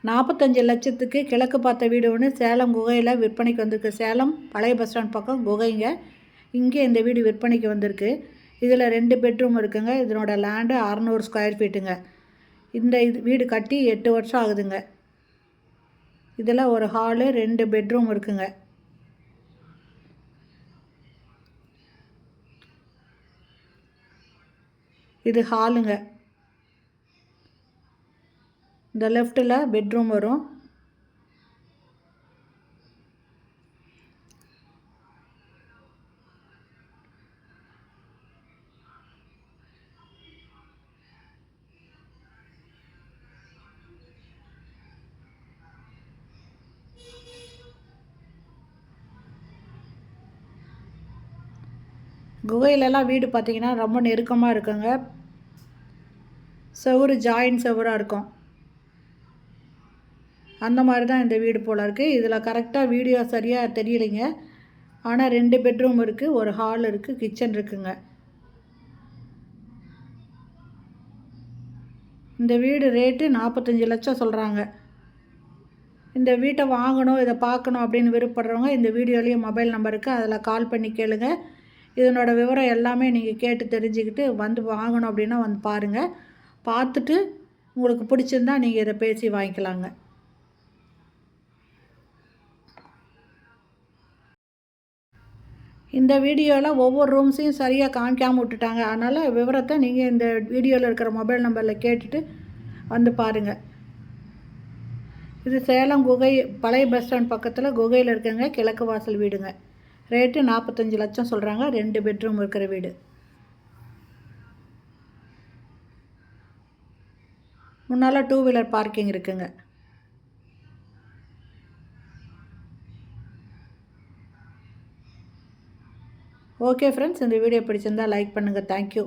45 லட்சத்துக்கு கிழக்கு பார்த்த வீடு ஒன்று சேலம் குகையில் விற்பனைக்கு வந்திருக்கு. சேலம் பழைய பஸ் ஸ்டாண்ட் பக்கம் குகைங்க. இங்கே இந்த வீடு விற்பனைக்கு வந்திருக்கு. இதில் 2 பெட்ரூம் இருக்குங்க. இதனோட லேண்டு 600 ஸ்கொயர் ஃபீட்டுங்க. இந்த வீடு கட்டி 8 வருஷம் ஆகுதுங்க. இதில் ஒரு ஹாலு 2 பெட்ரூம் இருக்குங்க. இது ஹாலுங்க. இந்த லெஃப்ட்டில் பெட்ரூம் வரும். குகையிலலாம் வீடு பார்த்திங்கன்னா ரொம்ப நெருக்கமாக இருக்குங்க. செவுறு ஜாயின் செவுராக இருக்கும். அந்த மாதிரி தான் இந்த வீடு போல் இருக்குது. இதில் கரெக்டாக வீடியோ சரியாக தெரியலைங்க. ஆனால் 2 பெட்ரூம் இருக்குது, ஒரு ஹால் இருக்குது, கிச்சன் இருக்குங்க. இந்த வீடு ரேட்டு 45 லட்சம் சொல்கிறாங்க. இந்த வீட்டை வாங்கணும், இதை பார்க்கணும் அப்படின்னு விருப்பப்படுறவங்க இந்த வீடியோலேயே மொபைல் நம்பர் இருக்குது, அதில் கால் பண்ணி கேளுங்க. இதனோட விவரம் எல்லாமே நீங்கள் கேட்டு தெரிஞ்சுக்கிட்டு வந்து வாங்கணும் அப்படின்னா வந்து பாருங்கள். பார்த்துட்டு உங்களுக்கு பிடிச்சிருந்தா நீங்கள் இதை பேசி வாங்கிக்கலாங்க. இந்த வீடியோவில் ஒவ்வொரு ரூம்ஸையும் சரியாக காமிக்காமல் விட்டுட்டாங்க. அதனால் விவரத்தை நீங்கள் இந்த வீடியோவில் இருக்கிற மொபைல் நம்பரில் கேட்டுட்டு வந்து பாருங்கள். இது சேலம் குகை பழைய பஸ் ஸ்டாண்ட் பக்கத்தில் குகையில் இருக்குங்க. கிழக்கு வாசல் வீடுங்க. ரேட்டு 45 லட்சம் சொல்கிறாங்க. 2 பெட்ரூம் இருக்கிற வீடு. முன்னால் 2 வீலர் பார்க்கிங் இருக்குங்க. ஓகே ஃப்ரெண்ட்ஸ், இந்த வீடியோ பிடிச்சிருந்தால் லைக் பண்ணுங்கள். தேங்க்யூ.